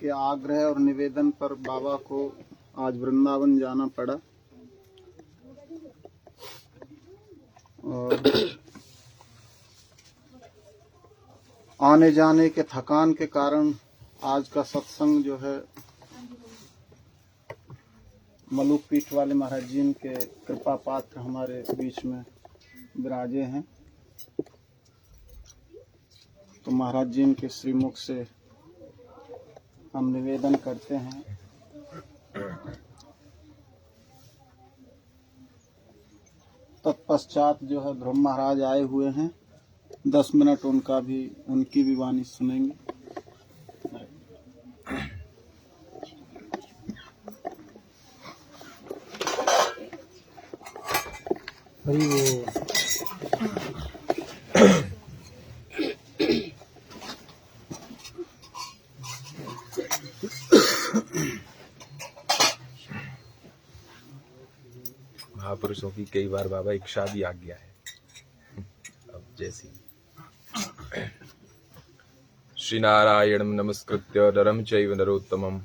के आग्रह और निवेदन पर बाबा को आज वृंदावन जाना पड़ा और आने जाने के थकान के कारण आज का सत्संग जो है मलुक पीठ वाले महाराज जी के कृपा पात्र हमारे बीच में विराजे हैं, तो महाराज जी के श्रीमुख से हम निवेदन करते हैं। तत्पश्चात जो है ध्रुव महाराज आए हुए हैं, 10 मिनट उनकी भी वाणी सुनेंगे। हरि बोल। महापुरुषों की कई बार बाबा इच्छा भी आ गया है। अब जैसी श्री नारायणं नमस्कृत्य नरं चैव नरोत्तमं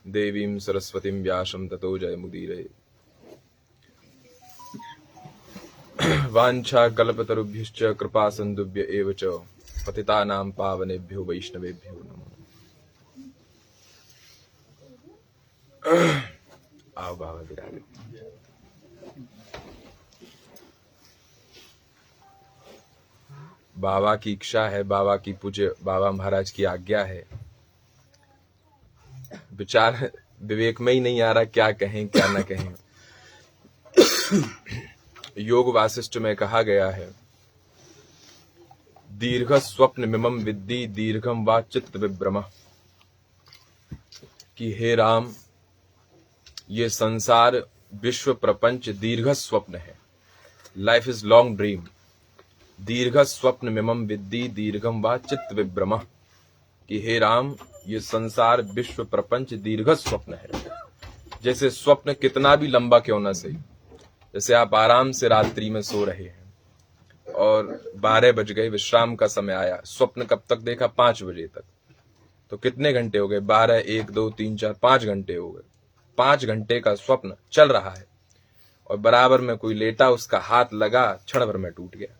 देवीं सरस्वतीं व्यासं ततो जयमुदीरये। वाञ्छा कल्पतरुभ्यश्च कृपा सिन्धुभ्य एव च पतितानां पावनेभ्यो वैष्णवेभ्यो नमः। आओ बाबा विराजे। बाबा की इच्छा है, बाबा की पूज्य बाबा महाराज की आज्ञा है। विचार विवेक में ही नहीं आ रहा क्या कहें क्या न कहें। योग वासिष्ठ में कहा गया है, दीर्घ स्वप्न मिमम विद्धि दीर्घम वा चित्त विभ्रम, कि हे राम ये संसार विश्व प्रपंच दीर्घ स्वप्न है। Life is long dream. दीर्घ स्वप्न मिमम विद्धि दीर्घम वा चित्त विभ्रम, कि हे राम ये संसार विश्व प्रपंच दीर्घ स्वप्न है। जैसे स्वप्न कितना भी लंबा क्यों ना सही, जैसे आप आराम से रात्रि में सो रहे हैं और 12 बज गए, विश्राम का समय आया, स्वप्न कब तक देखा? 5 बजे तक। तो कितने घंटे हो गए? 12, 1, 2, 3, 4, 5 घंटे हो गए। 5 घंटे का स्वप्न चल रहा है और बराबर में कोई लेटा, उसका हाथ लगा, क्षण भर में टूट गया।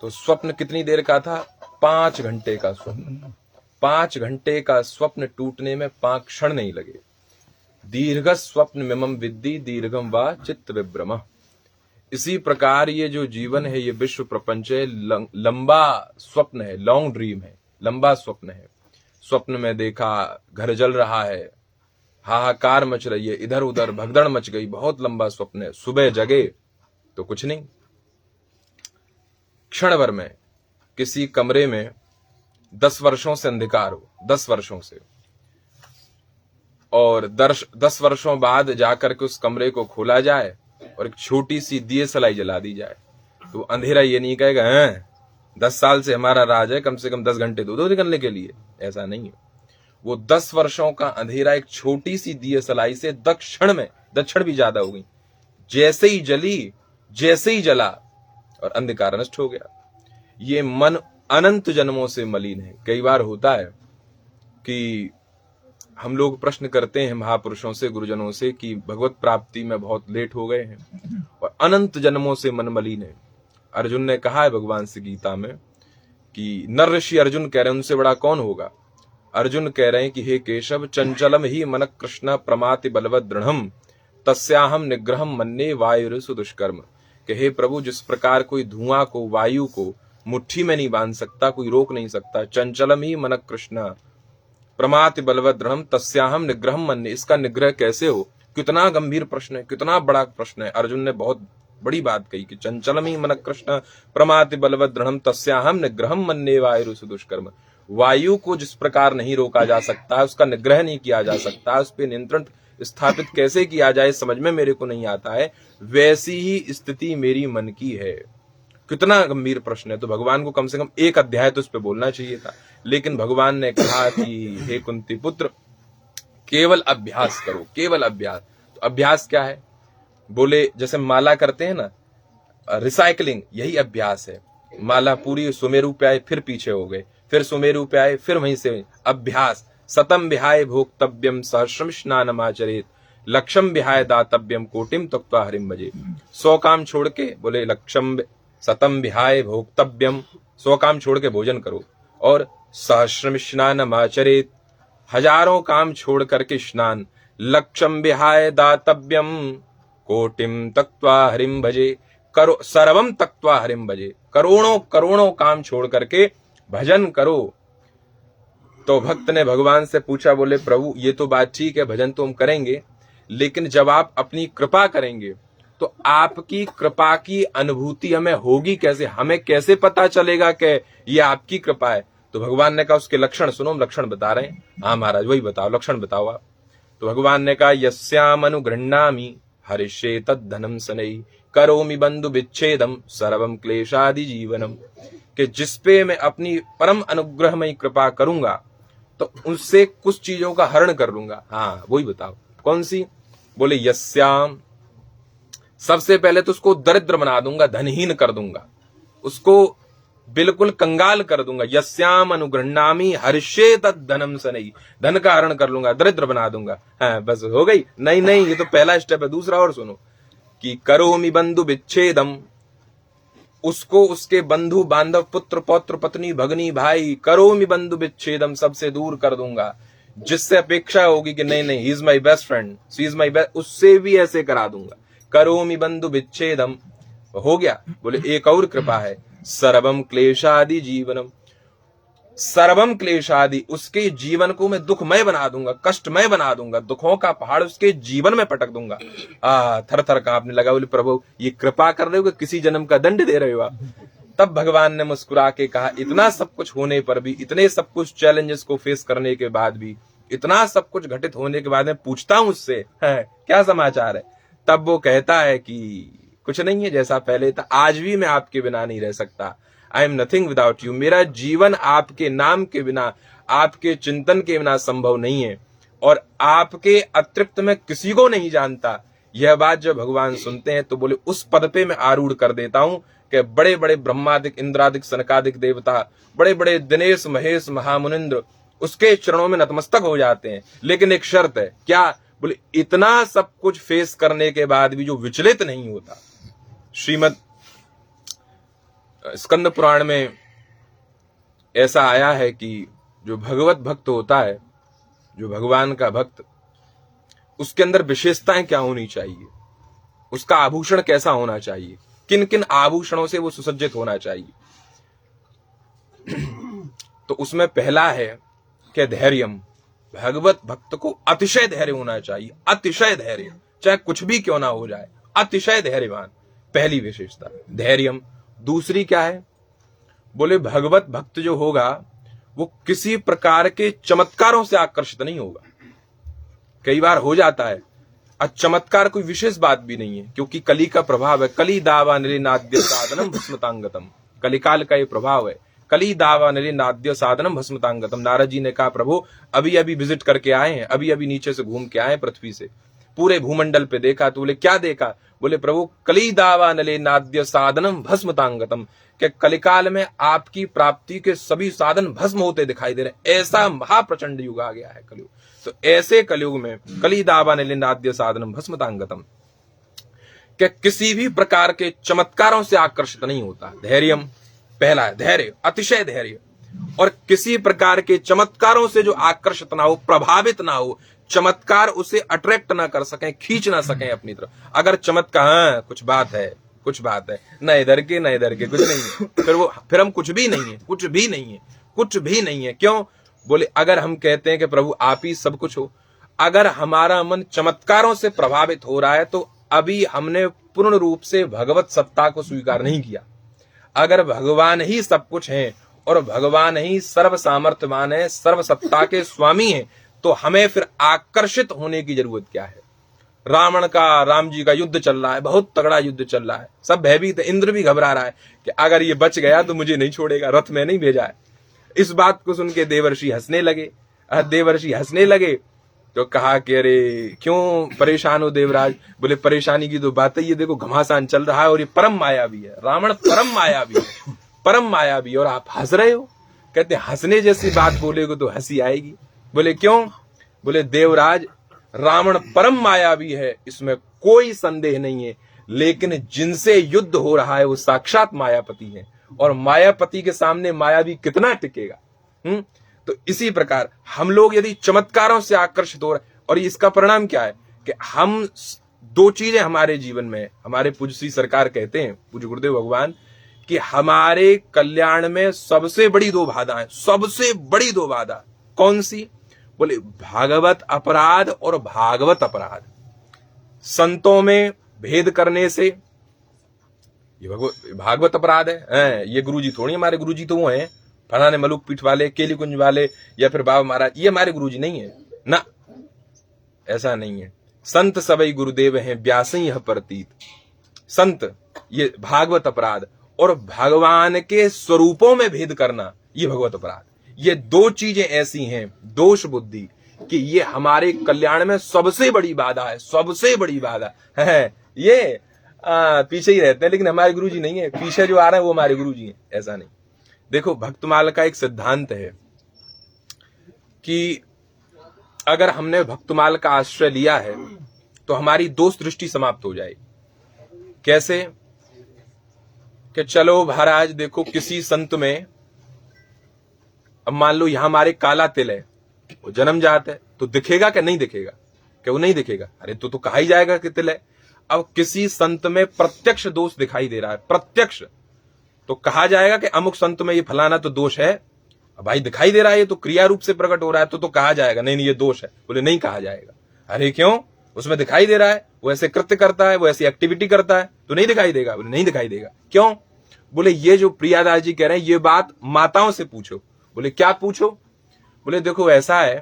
तो स्वप्न कितनी देर का था? 5 घंटे का स्वप्न। 5 घंटे का स्वप्न टूटने में 5 क्षण नहीं लगे। दीर्घ स्वप्न मिमम विद्धि दीर्घम वा चित्त विभ्रम। इसी प्रकार ये जो जीवन है, ये विश्व प्रपंच है, लंबा स्वप्न है, लॉन्ग ड्रीम है, लंबा स्वप्न है। स्वप्न में देखा घर जल रहा है, हाहाकार मच रही है, इधर उधर भगदड़ मच गई, बहुत लंबा स्वप्न है। सुबह जगे तो कुछ नहीं। क्षण भर में किसी कमरे में 10 वर्षों से अंधकार हो, 10 वर्षों से, और 10 वर्षों बाद जाकर के उस कमरे को खोला जाए और एक छोटी सी दिए सलाई जला दी जाए, तो अंधेरा ये नहीं कहेगा 10 साल से हमारा राज है, कम से कम 10 घंटे दो निकलने के लिए। ऐसा नहीं है। वो 10 वर्षों का अंधेरा एक छोटी सी दिए सलाई से 10 क्षण में, 10 क्षण भी ज्यादा हो गई, जैसे ही जली, जैसे ही जला और अंधकार नष्ट हो गया। ये मन अनंत जन्मों से मलिन है। कई बार होता है कि हम लोग प्रश्न करते हैं महापुरुषों से, गुरुजनों से, कि भगवत प्राप्ति में बहुत लेट हो गए हैं और अनंत जन्मों से मन मलिन है। अर्जुन ने कहा है भगवान से गीता में कि नर ऋषि अर्जुन कह रहे हैं उनसे बड़ा कौन होगा। अर्जुन कह रहे हैं कि हे केशव, चंचलम ही मन कृष्ण प्रमाति बलवत दृढ़म तस्याहम निग्रहम मन्ये वायुरसु दुष्कर्म। कि हे प्रभु, जिस प्रकार कोई धुआं को, वायु को मुट्ठी में नहीं बांध सकता, कोई रोक नहीं सकता, चंचलम ही मन कृष्ण प्रमाति बलवत दृढ़म तस्याहम निग्रहम मन्ये, इसका निग्रह कैसे हो? कितना गंभीर प्रश्न है, कितना बड़ा प्रश्न है। अर्जुन ने बहुत बड़ी बात कही कि चंचलम ही मन कृष्ण प्रमाति बलवत दृढ़म तस्याहम निग्रहम मन्ये वायुरसु दुष्कर्म। वायु को जिस प्रकार नहीं रोका जा सकता है, उसका निग्रह नहीं किया जा सकता, उस पर नियंत्रण स्थापित कैसे किया जाए समझ में मेरे को नहीं आता है। वैसी ही स्थिति मेरी मन की है। कितना गंभीर प्रश्न है। तो भगवान को कम से कम एक अध्याय तो उस पर बोलना चाहिए था, लेकिन भगवान ने कहा कि हे कुंती पुत्र, केवल अभ्यास करो, केवल अभ्यास। तो अभ्यास क्या है? बोले जैसे माला करते हैं ना, रिसाइकलिंग, यही अभ्यास है। माला पूरी सुमेरु पे आए, फिर पीछे हो गए, फिर सुमेरु पे आए, फिर वहीं से अभ्यास। शतम विहाय भोक्तव्यम सहस्रम स्नानमाचरेत लक्षम विहाय दातव्यम कोटिम तक्त्वा हरिम भजे। 100 काम छोड़ के बोले शतम विहाय भोक्तव्यम, 100 काम छोड़ के भोजन करो, और सहस्रम स्नानमाचरेत, हजारों काम छोड़ करके स्नान, लक्षम विहाय दातव्यम कोटिम तक्त्वा हरिम भजे, करो सर्वम तक्त्वा हरिम भजे, करोड़ों करोड़ों काम छोड़ करके भजन करो। तो भक्त ने भगवान से पूछा, बोले प्रभु ये तो बात ठीक है, भजन तो हम करेंगे, लेकिन जब आप अपनी कृपा करेंगे तो आपकी कृपा की अनुभूति हमें होगी कैसे, हमें कैसे पता चलेगा कि ये आपकी कृपा है। तो भगवान ने कहा उसके लक्षण सुनो, हम लक्षण बता रहे हैं। हाँ महाराज वही बताओ, लक्षण बताओ आप। तो भगवान ने कहा यस्याम अनुगृह्णामि हरिष्ये तद्धनम सनई करोमि बंधु विच्छेदम सर्वम क्लेशादि जीवनम, कि जिसपे मैं अपनी परम अनुग्रहमयी कृपा करूंगा तो उससे कुछ चीजों का हरण कर लूंगा। हाँ वही बताओ कौन सी। बोले यस्याम, सबसे पहले तो उसको दरिद्र बना दूंगा, धनहीन कर दूंगा, उसको बिल्कुल कंगाल कर दूंगा। यस्याम अनुगृह्णामि हर्षे तद धनम सनई, धन का हरण कर लूंगा, दरिद्र बना दूंगा। हाँ बस हो गई? नहीं नहीं, ये तो पहला स्टेप है, दूसरा और सुनो कि करोमि बंधु विच्छेदम, उसको उसके बंधु बांधव पुत्र पौत्र पत्नी भगनी भाई करोमि बंधु विच्छेदम, सबसे दूर कर दूंगा। जिससे अपेक्षा होगी कि नहीं नहीं he is my best friend, she is my best, उससे भी ऐसे करा दूंगा। करोमि बंधु विच्छेदम हो गया। बोले एक और कृपा है, सर्वम क्लेशादि जीवनम, सर्वम क्लेशादि, उसके जीवन को मैं दुखमय बना दूंगा, कष्टमय बना दूंगा, दुखों का पहाड़ उसके जीवन में पटक दूंगा। थर थर कांपने लगा। बोले प्रभु ये कृपा कर रहे हो कि किसी जन्म का दंड दे रहे हो आप? तब भगवान ने मुस्कुरा के कहा, इतना सब कुछ होने पर भी, इतने सब कुछ चैलेंजेस को फेस करने के बाद भी, इतना सब कुछ घटित होने के बाद मैं पूछता हूं उससे क्या समाचार है। तब वो कहता है कि कुछ नहीं है, जैसा पहले था, आज भी मैं आपके बिना नहीं रह सकता। I am nothing without you, मेरा जीवन आपके नाम के बिना, आपके चिंतन के बिना संभव नहीं है, और आपके अतिरिक्त मैं किसी को नहीं जानता। यह बात जब भगवान सुनते हैं तो बोले उस पद पे मैं आरूढ़ कर देता हूं कि बड़े बड़े ब्रह्मादिक इंद्रादिक सनकादिक देवता, बड़े बड़े दिनेश महेश महामुनिंद्र उसके चरणों में नतमस्तक हो जाते हैं। लेकिन एक शर्त है। क्या? बोले इतना सब कुछ फेस करने के बाद भी जो विचलित नहीं होता। श्रीमद स्कंद पुराण में ऐसा आया है कि जो भगवत भक्त होता है, जो भगवान का भक्त, उसके अंदर विशेषताएं क्या होनी चाहिए, उसका आभूषण कैसा होना चाहिए, किन किन आभूषणों से वो सुसज्जित होना चाहिए। तो उसमें पहला है कि धैर्यम, भगवत भक्त को अतिशय धैर्य होना चाहिए, अतिशय धैर्य, चाहे कुछ भी क्यों ना हो जाए, अतिशय धैर्यवान, पहली विशेषता धैर्यम। दूसरी क्या है? बोले भगवत भक्त जो होगा वो किसी प्रकार के चमत्कारों से आकर्षित नहीं होगा। कई बार हो जाता है, चमत्कार कोई विशेष बात भी नहीं है, क्योंकि कली का प्रभाव है। कली दावा निलिनाद्य साधनम भस्मतांगतम, कलिकाल का ये प्रभाव है। कली दावा निलिनाद्य साधनम भस्मतांगतम। नारद जी ने कहा प्रभु अभी अभी विजिट करके आए हैं, अभी अभी नीचे से घूम के आए पृथ्वी से, पूरे भूमंडल पे देखा। तो बोले क्या देखा? बोले प्रभु कली दावा निलिनाद्य साधनम भस्मतांगतम, कि कलिकाल में आपकी प्राप्ति के सभी साधन भस्म होते दिखाई दे रहे। ऐसा महाप्रचंड युग आ गया है कलयुग। तो ऐसे कलयुग में कली दावा निलिनाद्य साधनम भस्मतांगतम, कि किसी भी प्रकार के चमत्कारों से आकर्षित नहीं होता। धैर्यम पहला है, धैर्य, अतिशय धैर्य, और किसी प्रकार के चमत्कारों से जो आकर्षित ना हो, प्रभावित ना हो, चमत्कार उसे अट्रैक्ट ना कर सकें, खींच ना सकें अपनी तरफ। अगर चमत्कार कुछ बात है, कुछ बात है, न इधर के न इधर के, कुछ नहीं है, फिर हम कुछ भी नहीं है, कुछ भी नहीं है, कुछ भी नहीं है। क्यों? बोले अगर हम कहते हैं कि प्रभु आप ही सब कुछ हो, अगर हमारा मन चमत्कारों से प्रभावित हो रहा है तो अभी हमने पूर्ण रूप से भगवत सत्ता को स्वीकार नहीं किया। अगर भगवान ही सब कुछ है और भगवान ही सर्व सामर्थ्यवान है, सर्व सत्ता के स्वामी है, तो हमें फिर आकर्षित होने की जरूरत क्या है? राम जी का युद्ध चल रहा है, बहुत तगड़ा युद्ध चल रहा है, सब भयभीत है, इंद्र भी घबरा रहा है कि अगर ये बच गया तो मुझे नहीं छोड़ेगा, रथ में नहीं भेजा है। इस बात को सुन के देवर्षि हंसने लगे। देवर्षि हंसने लगे तो कहा कि अरे क्यों परेशान हो देवराज? बोले परेशानी की तो बात है, ये देखो घमासान चल रहा है और ये परम मायावी है, रावण परम मायावी है, परम मायावी, और आप हंस रहे हो। कहते हंसने जैसी बात बोलेगे तो हंसी आएगी। बोले क्यों? बोले देवराज रावण परम मायावी है, इसमें कोई संदेह नहीं है, लेकिन जिनसे युद्ध हो रहा है वो साक्षात मायापति हैं, और मायापति के सामने मायावी कितना टिकेगा? तो इसी प्रकार हम लोग यदि चमत्कारों से आकर्षित हो रहे, और इसका परिणाम क्या है कि हम दो चीजें हमारे जीवन में, हमारे पूज्य श्री सरकार कहते हैं, पूज्य गुरुदेव भगवान, कि हमारे कल्याण में सबसे बड़ी दो बाधाएं, सबसे बड़ी दो बाधा कौन सी? बोले भागवत अपराध और भागवत अपराध। संतों में भेद करने से ये भागवत अपराध है। ये गुरुजी थोड़ी, हमारे गुरुजी तो वो हैं फलाने मलुक पीठ वाले, केली कुंज वाले, या फिर बाबा महाराज, ये हमारे गुरुजी नहीं है ना, ऐसा नहीं है। संत सबई गुरुदेव हैं व्यासई यह प्रतीत। संत, ये भागवत अपराध, और भगवान के स्वरूपों में भेद करना, ये भगवत अपराध। ये दो चीजें ऐसी हैं, दोष बुद्धि, कि ये हमारे कल्याण में सबसे बड़ी बाधा है, सबसे बड़ी बाधा है। ये पीछे ही रहते हैं, लेकिन हमारे गुरुजी नहीं है, पीछे जो आ रहे हैं वो हमारे गुरुजी हैं, ऐसा नहीं। देखो, भक्तमाल का एक सिद्धांत है कि अगर हमने भक्तमाल का आश्रय लिया है तो हमारी दोष दृष्टि समाप्त हो जाएगी। कैसे? कि चलो महाराज देखो, किसी संत में, अब मान लो यहां हमारे काला तिल है, वो जन्म जात है, तो दिखेगा कि नहीं दिखेगा? कि वो नहीं दिखेगा, अरे तो कहा ही जाएगा कि तिल है। अब किसी संत में प्रत्यक्ष दोष दिखाई दे रहा है, प्रत्यक्ष, तो कहा जाएगा कि अमुक संत में ये फलाना तो दोष है। अब भाई दिखाई दे रहा है, ये तो क्रिया रूप से प्रकट हो रहा है, तो कहा जाएगा नहीं नहीं ये दोष है? बोले नहीं कहा जाएगा। अरे क्यों? उसमें दिखाई दे रहा है, वो ऐसे कृत्य करता है, वो ऐसी एक्टिविटी करता है, तो नहीं दिखाई देगा? बोले नहीं दिखाई देगा। क्यों? बोले ये जो प्रियादास जी कह रहे हैं, ये बात माताओं से पूछो। बोले क्या पूछो? बोले देखो ऐसा है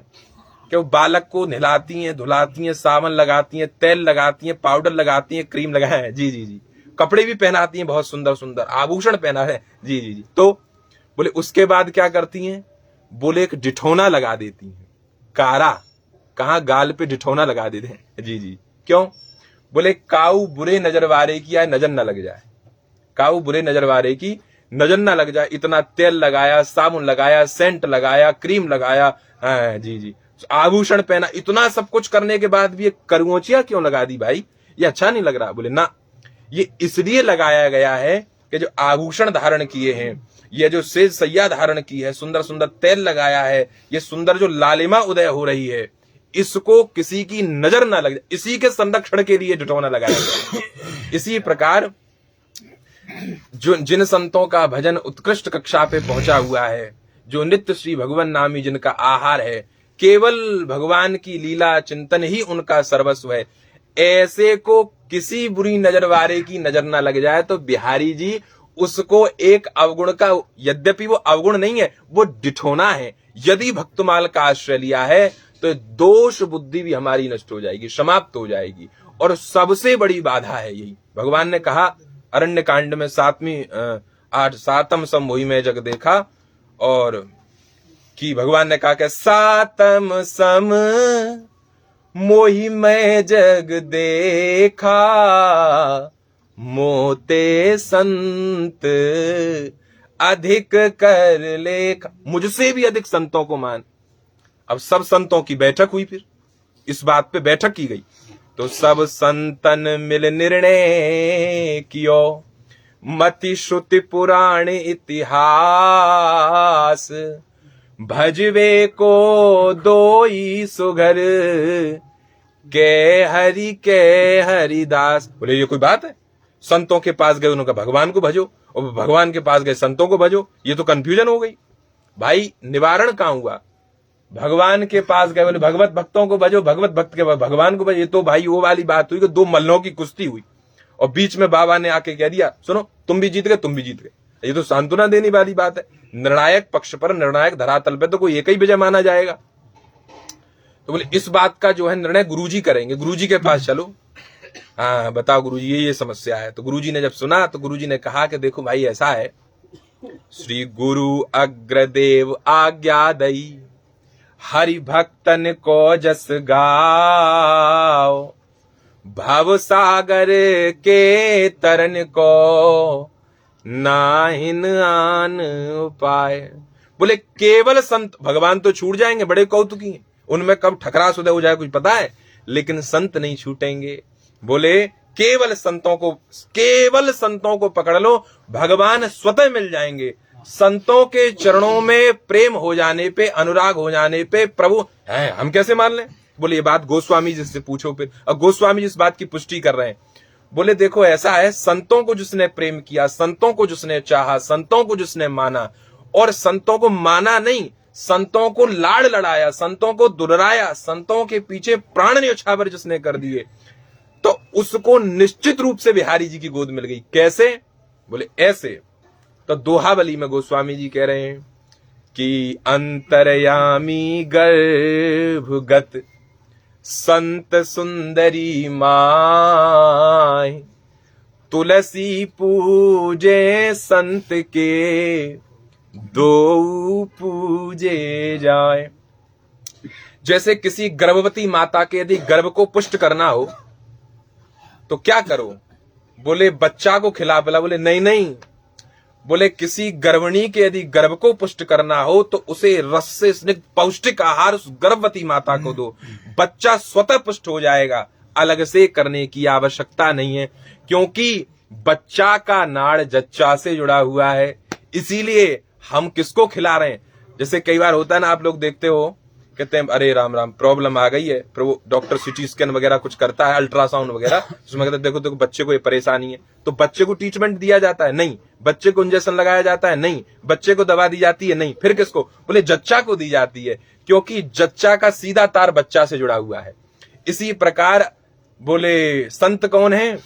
कि वो बालक को नहलाती हैं, धुलाती हैं, साबुन लगाती हैं, तेल लगाती हैं, पाउडर लगाती हैं, क्रीम लगाए हैं, जी जी जी, कपड़े भी पहनाती हैं, बहुत सुंदर सुंदर आभूषण पहना है, जी जी जी। तो बोले उसके बाद क्या करती हैं? बोले एक डिठौना लगा देती हैं, कारा, कहां? गाल पे डिठौना लगा देते हैं, जी जी। क्यों? बोले काऊ बुरे नजर वारे की या नजर न लग जाए, काऊ बुरे नजर वारे की नजर ना लग जाए, इतना तेल लगाया, साबुन लगाया, सेंट लगाया, क्रीम लगाया, जी जी, आभूषण पहना, इतना सब कुछ करने के बाद भी ये करगोचिया क्यों लगा दी भाई? ये अच्छा नहीं लग रहा। बोले ना, ये इसलिए लगाया गया है कि जो आभूषण धारण किए हैं, ये जो सेज सैया धारण की है, सुंदर सुंदर तेल लगाया है, ये सुंदर जो लालिमा उदय हो रही है, इसको किसी की नजर ना लग जाए, इसी के संरक्षण के लिए डिठौना लगाया गया। इसी प्रकार जो जिन संतों का भजन उत्कृष्ट कक्षा पे पहुंचा हुआ है, जो नित्य श्री भगवान नामी जिनका आहार है, केवल भगवान की लीला चिंतन ही उनका सर्वस्व है, ऐसे को किसी बुरी नजर वाले की नजर ना लग जाए तो बिहारी जी उसको एक अवगुण का, यद्यपि वो अवगुण नहीं है, वो डिठोना है। यदि भक्तमाल का आश्रय लिया है तो दोष बुद्धि भी हमारी नष्ट हो जाएगी, समाप्त हो जाएगी, और सबसे बड़ी बाधा है यही। भगवान ने कहा अरण्य कांड में 7तम सम मोहि में जग देखा, और कि भगवान ने कहा कि 7तम सम मोहि में जग देखा, मोते संत अधिक कर लेखा। मुझसे भी अधिक संतों को मान। अब सब संतों की बैठक हुई, फिर इस बात पे बैठक की गई, तो सब संतन मिल निर्णय कियो, मति श्रुति पुराण इतिहास, भजवे को दोई सुघर, के हरिदास। बोले ये कोई बात है? संतों के पास गए, उन्होंने कहा भगवान को भजो, और भगवान के पास गए संतों को भजो, ये तो कंफ्यूजन हो गई भाई। निवारण कहां हुआ? भगवान के पास गए, बोले भगवत भक्तों को भजो, भगवत भक्त के भगवान को भजो। ये तो भाई वो वाली बात हुई कि दो मल्लों की कुश्ती हुई, और बीच में बाबा ने आके कह दिया सुनो तुम भी जीत गए, तुम भी जीत गए। ये तो सांत्वना देने वाली बात है। निर्णायक पक्ष पर, निर्णायक धरातल पे तो कोई एक ही विजय माना जाएगा। तो बोले इस बात का जो है निर्णय गुरुजी करेंगे, गुरुजी के पास चलो। हाँ बताओ गुरुजी, ये समस्या है। तो गुरुजी ने जब सुना तो गुरुजी ने कहा कि देखो भाई ऐसा है, श्री गुरु अग्रदेव आज्ञा दई, हरि भक्तन को जस गाओ, भव सागर के तरन को नाहिन आन उपाय। बोले केवल संत, भगवान तो छूट जाएंगे, बड़े कौतुकी हैं, उनमें कब ठकरास उदय हो जाए कुछ पता है, लेकिन संत नहीं छूटेंगे। बोले केवल संतों को पकड़ लो, भगवान स्वतः मिल जाएंगे। संतों के चरणों में प्रेम हो जाने पे, अनुराग हो जाने पे प्रभु है, हम कैसे मान लें? बोले ये बात गोस्वामी जी से पूछो फिर। अब गोस्वामी जी इस बात की पुष्टि कर रहे हैं। बोले देखो ऐसा है, संतों को जिसने प्रेम किया, संतों को जिसने चाहा, संतों को जिसने माना, और संतों को माना नहीं, संतों को लाड़ लड़ाया, संतों को दुलराया, संतों के पीछे प्राण न्योछावर जिसने कर दिए, तो उसको निश्चित रूप से बिहारी जी की गोद मिल गई। कैसे? बोले ऐसे। तो दोहावली में गोस्वामी जी कह रहे हैं कि अंतर्यामी गर्भगत संत सुंदरी माय, तुलसी पूजे संत के दो पूजे जाए। जैसे किसी गर्भवती माता के यदि गर्भ को पुष्ट करना हो तो क्या करो? बोले बच्चा को खिला पिला। बोले नहीं, बोले किसी गर्भिणी के यदि गर्भ को पुष्ट करना हो तो उसे रस से स्निग्ध पौष्टिक आहार उस गर्भवती माता को दो, बच्चा स्वतः पुष्ट हो जाएगा, अलग से करने की आवश्यकता नहीं है, क्योंकि बच्चा का नाड़ जच्चा से जुड़ा हुआ है। इसीलिए हम किसको खिला रहे हैं? जैसे कई बार होता है ना, आप लोग देखते हो, कहते हैं अरे राम राम प्रॉब्लम आ गई है, प्रभु डॉक्टर सिटी स्कैन वगैरह कुछ करता है, अल्ट्रासाउंड वगैरह, उसमें कहते देखो बच्चे को ये परेशानी है, तो बच्चे को ट्रीटमेंट दिया जाता है? नहीं। बच्चे को इंजेक्शन लगाया जाता है? नहीं। बच्चे को दवा दी जाती है? नहीं। फिर किसको? बोले जच्चा को दी जाती है, क्योंकि जच्चा का सीधा तार बच्चा से जुड़ा हुआ है। इसी प्रकार बोले संत कौन है?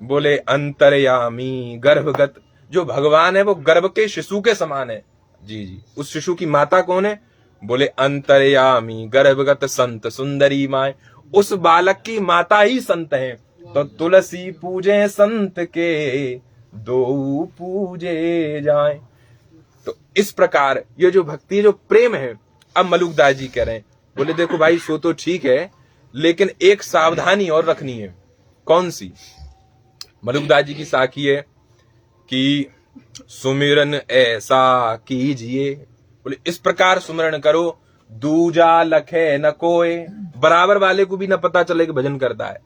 बोले अंतर्यामी गर्भगत, जो भगवान है वो गर्भ के शिशु के समान है। जी, उस शिशु की माता कौन है? बोले अंतर्यामी गर्भगत संत सुंदरी माय, उस बालक की माता ही संत है। तो तुलसी पूजे संत के दो पूजे जाए। तो इस प्रकार ये जो भक्ति, जो प्रेम है, अब मलुकदास जी कह रहे हैं, बोले देखो भाई सो तो ठीक है, लेकिन एक सावधानी और रखनी है। कौन सी? मलुकदास जी की साखी है कि सुमिरन ऐसा कीजिए, बोले इस प्रकार सुमिरन करो, दूजा लखे न कोय, बराबर वाले को भी न पता चले कि भजन करता है।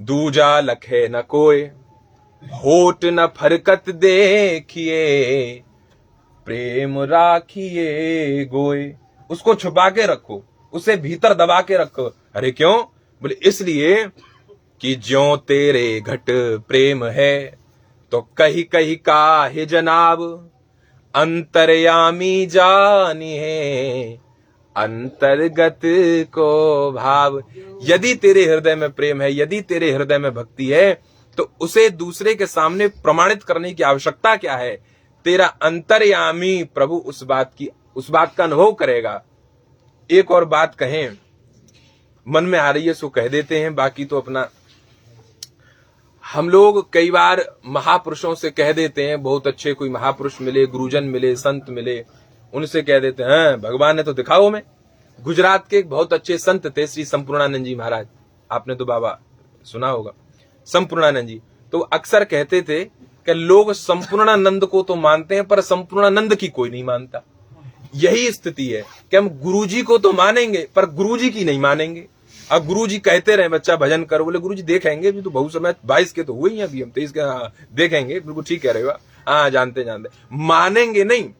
दूजा लखे न कोय, होठ न फरकत देखिए, प्रेम राखिए गोय। उसको छुपा के रखो, उसे भीतर दबा के रखो। अरे क्यों? बोले इसलिए कि ज्यों तेरे घट प्रेम है, तो कही कही काहे जनाब, अंतर्यामी जानी है अंतर्गत को भाव। यदि तेरे हृदय में प्रेम है, यदि तेरे हृदय में भक्ति है, तो उसे दूसरे के सामने प्रमाणित करने की आवश्यकता क्या है? तेरा अंतर्यामी प्रभु उस बात का अनुभव करेगा। एक और बात कहें, मन में आ रही है सो कह देते हैं, बाकी तो अपना हम लोग कई बार महापुरुषों से कह देते हैं, बहुत अच्छे कोई महापुरुष मिले, गुरुजन मिले, संत मिले, उनसे कह देते हैं भगवान ने तो दिखाओ हमें। गुजरात के एक बहुत अच्छे संत थे श्री संपूर्णानंद जी महाराज, आपने तो बाबा सुना होगा, संपूर्णानंद जी। तो अक्सर कहते थे कि लोग संपूर्णानंद को तो मानते हैं पर संपूर्णानंद की कोई नहीं मानता। यही स्थिति है कि हम गुरुजी को तो मानेंगे पर गुरुजी की नहीं मानेंगे। अब गुरुजी कहते रहे बच्चा भजन करो, बोले गुरुजी देखेंगे, अभी तो बहुत समय 22 के तो हुए ही, अभी हम 23 के, हाँ देखेंगे, बिल्कुल ठीक कह रहे हो, हाँ जानते मानेंगे नहीं।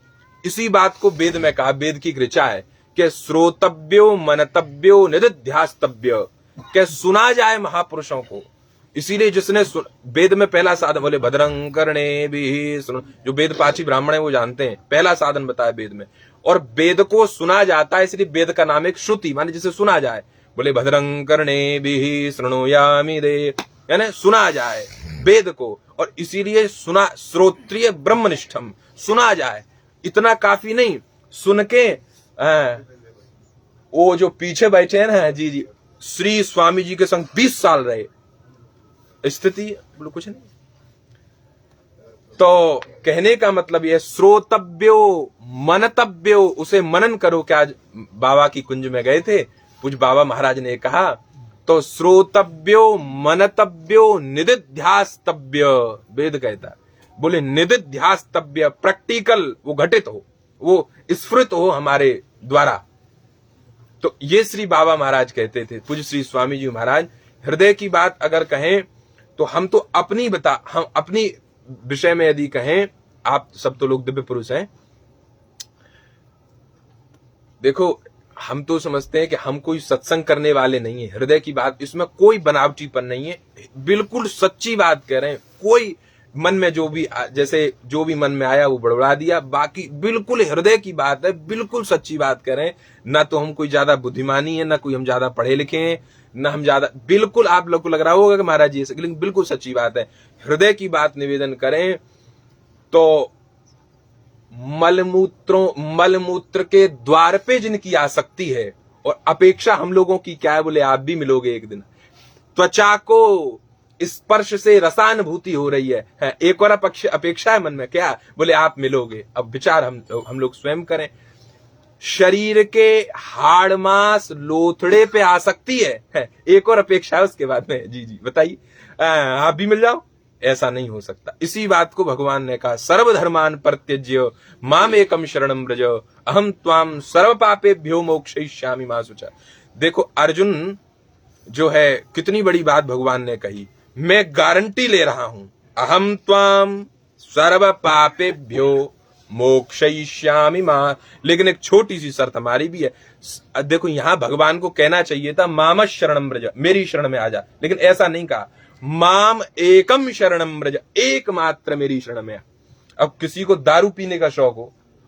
इसी बात को वेद में कहा, वेद की एक ऋचा है कि श्रोतव्यो मनतव्यो निधिध्यास्तव्य, कि सुना जाए महापुरुषों को। इसीलिए जिसने वेद में पहला साधन, बोले भद्रं कर्णे भी सुनो, जो वेद पाची ब्राह्मण है वो जानते हैं, पहला साधन बताया वेद में, और वेद को सुना जाता है, इसलिए वेद का नाम एक श्रुति, माने जिसे सुना जाए। बोले भद्रं कर्णे भी शृणुयामि दे, यानी सुना जाए वेद को, और इसीलिए सुना, श्रोत्रिय ब्रह्मनिष्ठम, सुना जाए। इतना काफी नहीं, सुन के वो जो पीछे बैठे हैं ना, जी श्री स्वामी जी के संग 20 साल रहे, स्थिति बोलो कुछ नहीं। तो कहने का मतलब यह श्रोतव्यो मनतव्यो, उसे मनन करो। क्या आज बाबा की कुंज में गए थे, पूज्य बाबा महाराज ने कहा, तो श्रोतव्यो मनतव्यो निधिध्यास्तव्य, वेद कहता है। बोले निधिध्यास्तव्य, प्रैक्टिकल वो घटित हो, वो स्फुरित हो हमारे द्वारा। तो ये श्री बाबा महाराज कहते थे, पूज्य श्री स्वामी जी महाराज, हृदय की बात अगर कहें तो हम तो हम अपनी विषय में यदि कहें, आप सब तो लोग दिव्य पुरुष हैं, देखो हम तो समझते हैं कि हम कोई सत्संग करने वाले नहीं है। हृदय की बात, इसमें कोई बनावटीपन नहीं है, बिल्कुल सच्ची बात कह रहे हैं। कोई मन में जो भी मन में आया वो बड़बड़ा दिया, बाकी बिल्कुल हृदय की बात है, बिल्कुल सच्ची बात कह रहे हैं। ना तो हम कोई ज्यादा बुद्धिमानी है, ना कोई हम ज्यादा पढ़े लिखे हैं, ना हम ज्यादा, बिल्कुल आप लोग को लग रहा होगा कि महाराज जी, लेकिन बिल्कुल सच्ची बात है। हृदय की बात निवेदन करें तो मलमूत्र के द्वार पे जिनकी आसक्ति है, और अपेक्षा हम लोगों की क्या है, बोले आप भी मिलोगे एक दिन। त्वचा को स्पर्श से रसानुभूति हो रही है, एक और अपेक्षा है मन में, क्या, बोले आप मिलोगे। अब विचार हम लोग स्वयं करें। शरीर के हाड़ मांस लोथड़े पे आसक्ति है, एक और अपेक्षा है उसके बाद में। जी बताइए, आप भी मिल जाओ, ऐसा नहीं हो सकता। इसी बात को भगवान ने कहा, सर्वधर्मान परित्यज्य माम एकम शरणम व्रज अहम त्वाम सर्व पापेभ्यो मोक्षयिष्यामि मा शुचा। देखो अर्जुन जो है, कितनी बड़ी बात भगवान ने कही, मैं गारंटी ले रहा हूं, अहम त्वाम सर्व पापेभ्यो मोक्षयिष्यामि मा। लेकिन एक छोटी सी शर्त हमारी भी है। देखो यहां भगवान को कहना चाहिए था माम शरणम व्रज, मेरी शरण में आ जा, लेकिन ऐसा नहीं कहा, माम एकम शरणम व्रज, एकमात्र मेरी शरण में। अब किसी को दारू पीने का शौक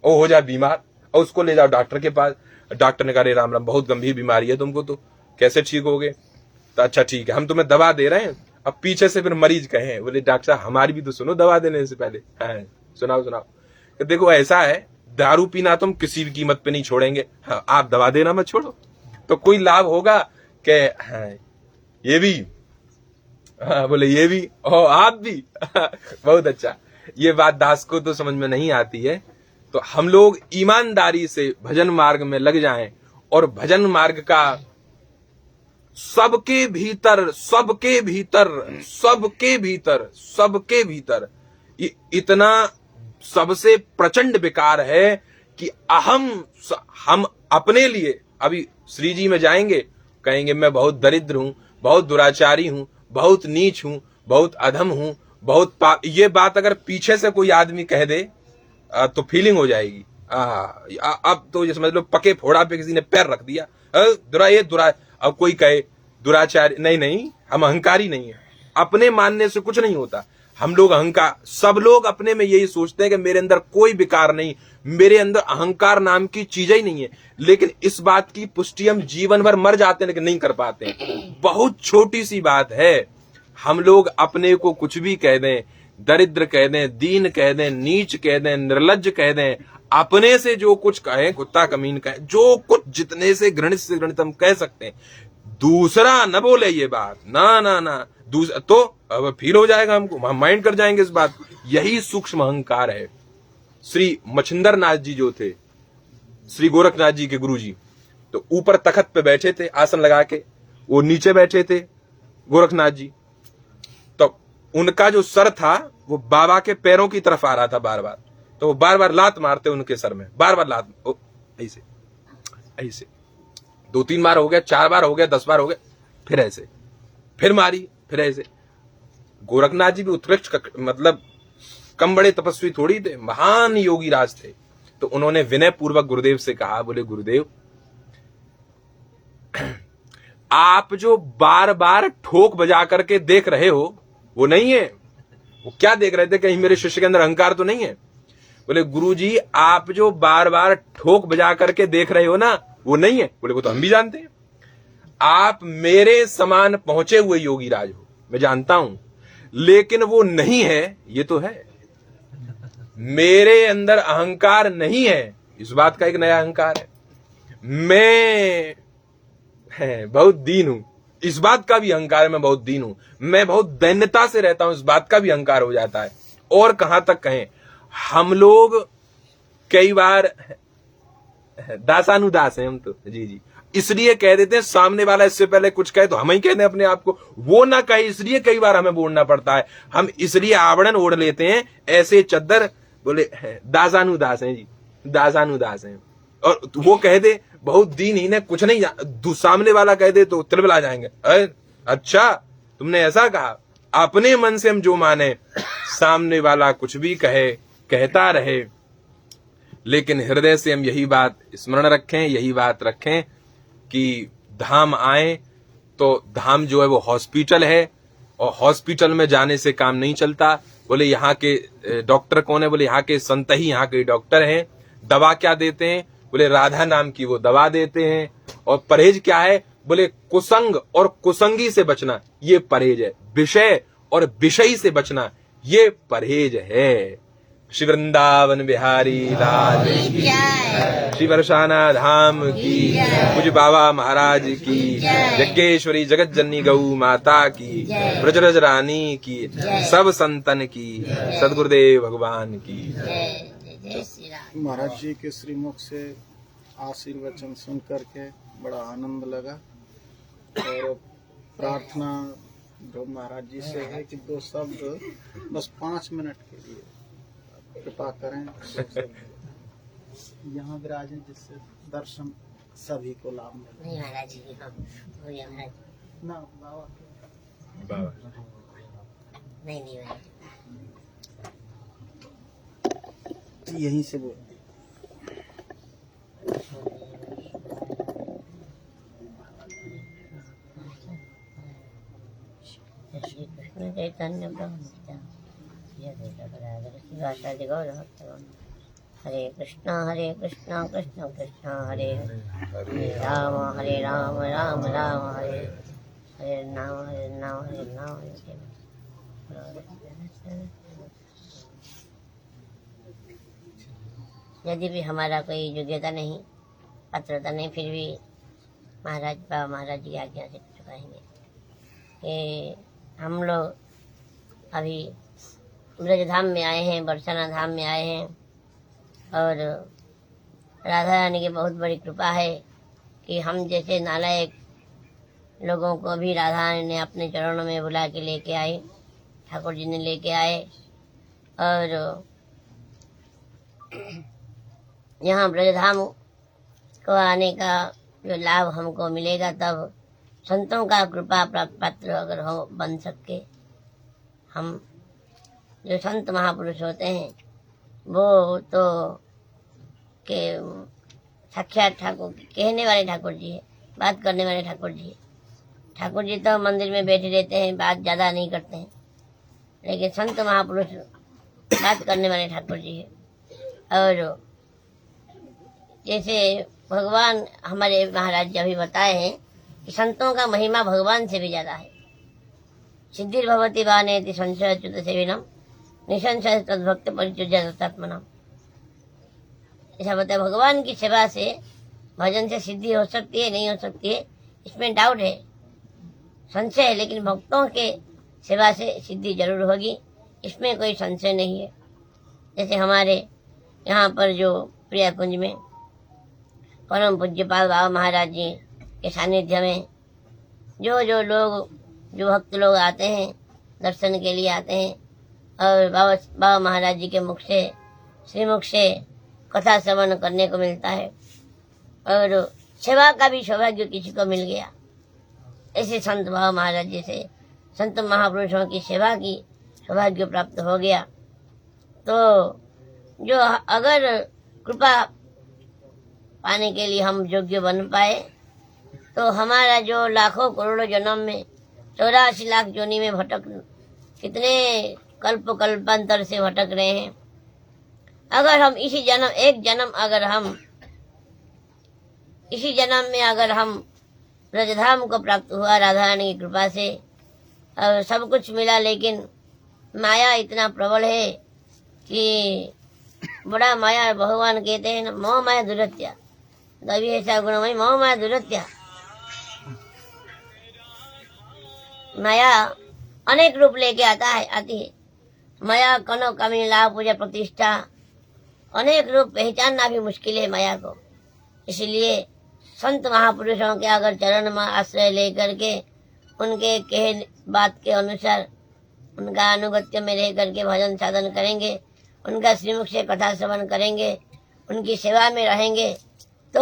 हो जाए बीमार, और उसको ले जाओ डॉक्टर के पास, डॉक्टर ने कहा रे राम राम बहुत गंभीर बीमारी है तुमको, तो कैसे ठीक होगे? तो अच्छा ठीक है, हम तुम्हें दवा दे रहे हैं। अब पीछे से फिर मरीज कहे, बोले डॉक्टर साहब हमारी भी तो सुनो दवा देने से पहले। हाँ, सुनाओ। तो देखो ऐसा है, दारू पीना तुम किसी भी कीमत पे नहीं छोड़ेंगे, हाँ, आप दवा देना मत छोड़ो, तो कोई लाभ होगा कि हाँ, ये भी, हाँ, बोले ये भी और आप भी बहुत अच्छा। ये बात दास को तो समझ में नहीं आती है। तो हम लोग ईमानदारी से भजन मार्ग में लग जाएं, और भजन मार्ग का सबके भीतर ये इतना सबसे प्रचंड विकार है कि हम अपने लिए, अभी श्री जी में जाएंगे, कहेंगे मैं बहुत दरिद्र हूं, बहुत दुराचारी हूं, बहुत नीच हूं, बहुत अधम हूं, बहुत ये बात अगर पीछे से कोई आदमी कह दे तो फीलिंग हो जाएगी। अब तो ये समझ लो पके फोड़ा पे किसी ने पैर रख दिया, अब कोई कहे दुराचारी, नहीं, हम अहंकारी नहीं है, अपने मानने से कुछ नहीं होता। हम लोग अहंकार, सब लोग अपने में यही सोचते हैं कि मेरे अंदर कोई विकार नहीं, मेरे अंदर अहंकार नाम की चीज ही नहीं है। लेकिन इस बात की पुष्टि हम जीवन भर मर जाते हैं, लेकिन नहीं कर पाते। बहुत छोटी सी बात है, हम लोग अपने को कुछ भी कह दें, दरिद्र कह दें, दीन कह दें, नीच कह दें, निर्लज्ज कह दें, अपने से जो कुछ कहें, कुत्ता कमीन कहें, जो कुछ जितने से घृणित से घृणित हम कह सकते हैं, दूसरा न बोले ये बात, ना दूसरा तो अब फील हो जाएगा, हमको हम माइंड कर जाएंगे इस बात। यही सूक्ष्म अहंकार है। श्री मच्छिंदर नाथ जी जो थे, श्री गोरखनाथ जी के गुरु जी, तो ऊपर तखत पे बैठे थे आसन लगा के, वो नीचे बैठे थे गोरखनाथ जी। तो उनका जो सर था वो बाबा के पैरों की तरफ आ रहा था बार बार, तो वो बार बार लात मारते उनके सर में, बार बार लात, ऐसे 2-3 बार हो गया, 4 बार हो गया, 10 बार हो गया, फिर ऐसे, फिर मारी, फिर ऐसे। गोरखनाथ जी भी उत्कृष्ट, मतलब कम बड़े तपस्वी थोड़ी थे, महान योगी राज थे। तो उन्होंने विनय पूर्वक गुरुदेव से कहा, बोले गुरुदेव आप जो बार बार ठोक बजा करके देख रहे हो वो नहीं है। वो क्या देख रहे थे, कहीं मेरे शिष्य के अंदर अहंकार तो नहीं है? बोले गुरुजी आप जो बार बार ठोक बजा करके देख रहे हो ना, वो नहीं है। बोले वो तो हम भी जानते हैं, आप मेरे समान पहुंचे हुए योगी राज हो, मैं जानता हूं, लेकिन वो नहीं है, ये तो है। मेरे अंदर अहंकार नहीं है, इस बात का एक नया अहंकार है। मैं बहुत दीन हूं, इस बात का भी अहंकार है, मैं बहुत दीन हूं। मैं बहुत दैन्यता से रहता हूं, इस बात का भी अहंकार हो जाता है। और कहां तक कहें, हम लोग कई बार दासानुदास हैं हम तो, जी इसलिए कह देते हैं, सामने वाला इससे पहले कुछ कहे तो हम ही कह दें अपने आप को, वो ना कहे इसलिए कई बार हमें बोलना पड़ता है। हम इसलिए आवरण ओढ़ लेते हैं ऐसे चद्दर, बोले दासानुदास हैं जी, दासानुदास हैं। और वो कह दे बहुत दीनहीन है, कुछ नहीं, सामने वाला कह दे तो तिलमिला जाएंगे। अच्छा तुमने ऐसा कहा? अपने मन से हम जो माने, सामने वाला कुछ भी कहे, कहता रहे, लेकिन हृदय से हम यही बात स्मरण रखें, यही बात रखें कि धाम आए तो धाम जो है वो हॉस्पिटल है, और हॉस्पिटल में जाने से काम नहीं चलता। बोले यहाँ के डॉक्टर कौन है? बोले यहाँ के संत ही यहाँ के डॉक्टर हैं। दवा क्या देते हैं? बोले राधा नाम की वो दवा देते हैं। और परहेज क्या है? बोले कुसंग और कुसंगी से बचना, ये परहेज है। विषय और विषयी से बचना, ये परहेज है। श्री वृंदावन बिहारी लाल की, श्री बरसाना धाम की, पूज्य बाबा महाराज की, यज्ञेश्वरी जगत जननी गौ माता की, ब्रजरज रानी की, सब संतन की, सदगुरुदेव भगवान की। महाराज जी के श्रीमुख से आशीर्वचन सुन करके बड़ा आनंद लगा, और प्रार्थना जो महाराज जी से है कि 2 शब्द बस 5 मिनट के लिए कृपा करें, यहाँ विराजे, जिससे दर्शन सभी को लाभ मिले। नहीं महाराज जी, महाराज ना बाबा नहीं महाराज, यहीं से बोल। श्री कृष्ण चैतन्य प्रभु शिवाचार्य गौर भक्तगण। हरे कृष्णा कृष्ण कृष्ण हरे हरे, राम राम राम हरे हरे, नाम हरे नाम हरे नाम हरे। यदि भी हमारा कोई योग्यता नहीं, पात्रता नहीं, फिर भी बाबा महाराज जी आज्ञा से चुकाएंगे कि हम लोग अभी ब्रज धाम में आए हैं, बरसाना धाम में आए हैं, और राधा रानी की बहुत बड़ी कृपा है कि हम जैसे नालायक लोगों को भी राधा रानी ने अपने चरणों में बुला के लेके आई, ठाकुर जी ने लेके आए। और यहाँ ब्रजधाम को आने का जो लाभ हमको मिलेगा, तब संतों का कृपा पात्र अगर हो बन सके, हम जो संत महापुरुष होते हैं वो तो के साक्षात ठाकुर, कहने वाले ठाकुर जी है, बात करने वाले ठाकुर जी है। ठाकुर जी तो मंदिर में बैठे रहते हैं, बात ज़्यादा नहीं करते हैं, लेकिन संत महापुरुष बात करने वाले ठाकुर जी है। और जैसे भगवान हमारे महाराज जी अभी बताए हैं कि संतों का महिमा भगवान से भी ज़्यादा है। सिद्धिर भवति वानेति संशय च्युत सेविनम निसंशय तद्भक्त परिचर्यात्मनम। ऐसा बताया, भगवान की सेवा से, भजन से सिद्धि हो सकती है, नहीं हो सकती है, इसमें डाउट है, संशय है, लेकिन भक्तों के सेवा से सिद्धि जरूर होगी, इसमें कोई संशय नहीं है। जैसे हमारे यहाँ पर जो प्रिया कुंज में परम पूज्यपाल बाबा महाराज जी के सानिध्य में जो लोग, जो भक्त लोग आते हैं, दर्शन के लिए आते हैं, और बाबा महाराज जी के मुख से, श्रीमुख से कथा श्रवण करने को मिलता है, और सेवा का भी सौभाग्य किसी को मिल गया। ऐसे संत बाबा महाराज जी से, संत महापुरुषों की सेवा की सौभाग्य प्राप्त हो गया, तो जो अगर कृपा पाने के लिए हम योग्य बन पाए, तो हमारा जो लाखों करोड़ों जन्म में 84 लाख योनि में भटक, कितने कल्पांतर से भटक रहे हैं, अगर हम इसी जन्म, एक जन्म अगर हम इसी जन्म में अगर हम ब्रजधाम को प्राप्त हुआ राधा रानी की कृपा से, और सब कुछ मिला, लेकिन माया इतना प्रबल है कि बड़ा माया, भगवान कहते हैं ना, मोह माया दुरत्या, दबी ऐसा गुणमय मोह माया दुरत्या। माया अनेक रूप लेके आती है। माया कनो कामिनी लाभ पूजा प्रतिष्ठा, अनेक रूप पहचानना भी मुश्किल है माया को। इसलिए संत महापुरुषों के अगर चरण में आश्रय लेकर के, उनके कहे बात के अनुसार, उनका अनुगत्य में रह करके भजन साधन करेंगे, उनका श्रीमुख से कथा श्रवण करेंगे, उनकी सेवा में रहेंगे तो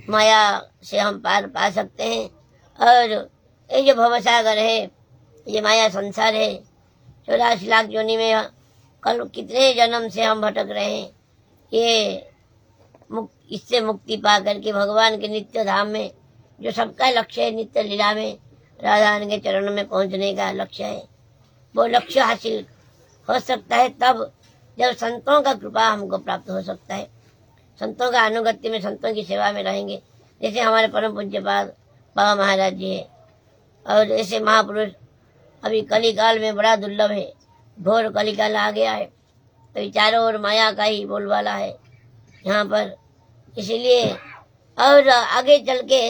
माया से हम पार पा सकते हैं। और ये जो भवसागर है, ये माया संसार है, 84 लाख योनि में कल कितने जन्म से हम भटक रहे हैं। ये इससे मुक्ति पा करके भगवान के नित्य धाम में, जो सबका लक्ष्य है, नित्य लीला में राधा के चरणों में पहुंचने का लक्ष्य है, वो लक्ष्य हासिल हो सकता है तब जब संतों का कृपा हमको प्राप्त हो सकता है। संतों का अनुगत्य में, संतों की सेवा में रहेंगे। जैसे हमारे परम पूज्यपाद बाबा महाराज जी है, और ऐसे महापुरुष अभी कलिकाल में बड़ा दुर्लभ है। घोर कलिकाल आ गया है, तो चारों ओर माया का ही बोलबाला है यहाँ पर। इसीलिए और आगे चल के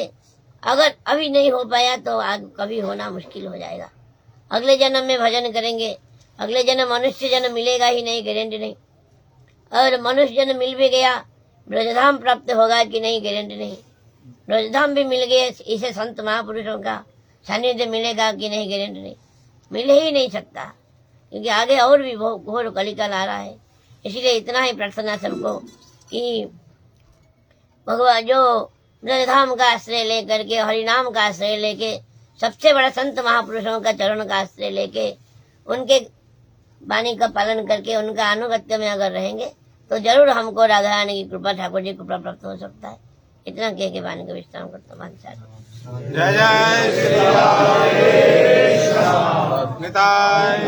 अगर अभी नहीं हो पाया तो आगे कभी होना मुश्किल हो जाएगा। अगले जन्म में भजन करेंगे, अगले जन्म मनुष्य जन्म मिलेगा ही नहीं, गारंटी नहीं। और मनुष्य जन्म मिल भी गया, ब्रजधाम प्राप्त होगा कि नहीं, गारंटी नहीं। ब्रजधाम भी मिल गए, इसे संत महापुरुषों का सानिध्य मिलेगा कि नहीं, गारंटी नहीं। मिल ही नहीं सकता, क्योंकि आगे और भी बहुत घोर कलिकाल आ रहा है। इसीलिए इतना ही प्रार्थना सबको कि भगवान जो ब्रजधाम का आश्रय लेकर के, हरिनाम का आश्रय लेके, सबसे बड़ा संत महापुरुषों का चरण का आश्रय लेके, उनके वाणी का पालन करके, उनका अनुगत्य में अगर रहेंगे तो जरूर हमको राधा रानी की कृपा, ठाकुर जी की कृपा प्राप्त हो सकता है। इतना कह के वाणी का विश्राम करता हूँ। जय जय श्री राधे निताय।